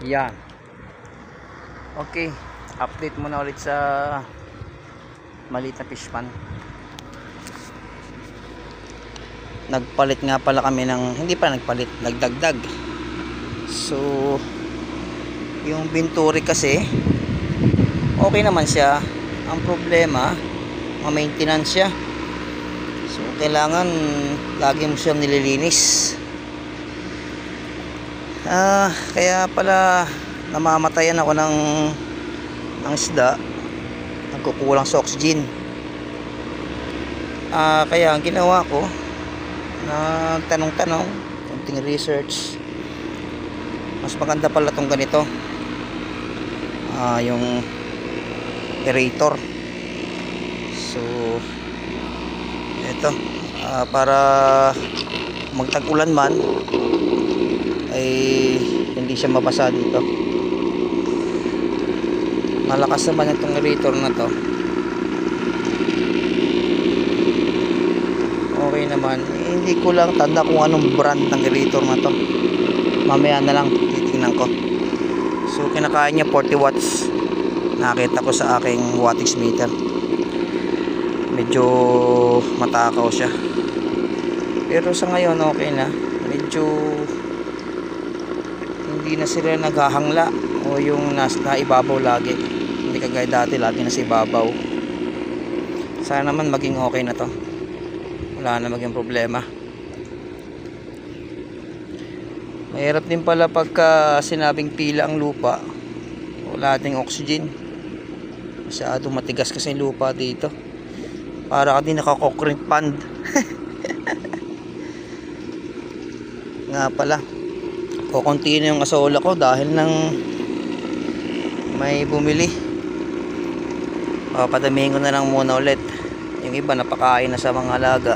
Yan. Okay, update muna ulit sa maliit na fish pan. Nagpalit nga pala kami ng, hindi pa nagpalit, nagdagdag. So yung Venturi kasi okay naman siya. Ang problema, ma-maintenance siya. So kailangan lagi mo siyang nililinis. Kaya pala namamatayan ako ng isda, nagkukulang sa oxygen. Kaya ang ginawa ko, nagtanong-tanong, konting research, mas maganda pala tong ganito, yung aerator. So ito, para magtag-ulan man ay hindi siya mabasa dito. Malakas naman itong aerator na to, okay naman. Hindi ko lang tanda kung anong brand ng aerator na to, mamaya na lang titingnan ko. So kinakain niya 40 watts, nakita ko sa aking wattage meter. Medyo matakaw siya, pero sa ngayon okay na. Medyo hindi na sila naghahangla o yung nasa ibabaw lagi, hindi kagaya dati lagi nasa ibabaw. Sana naman maging okay na to, wala na maging problema. Mahirap din pala pagka sinabing pila ang lupa, wala ding oxygen, masyadong matigas kasi yung lupa dito, para ka din naka-concrete pond. Nga pala, kukunti na yung asola ko dahil nang may bumili. Papadamihin ko na lang muna ulit. Yung iba napakain na sa mga alaga.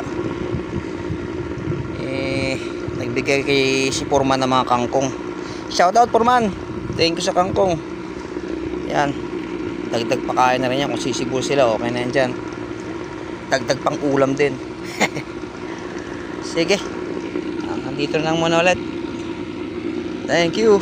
Nagbigay kay si Foreman ng mga kangkong. Shoutout Foreman, thank you sa kangkong. Yan, dagdag pakain na rin yan. Kung sisibol sila, okay na yan dyan. Dagdag pang ulam din. Sige, nandito na lang muna ulit. Thank you.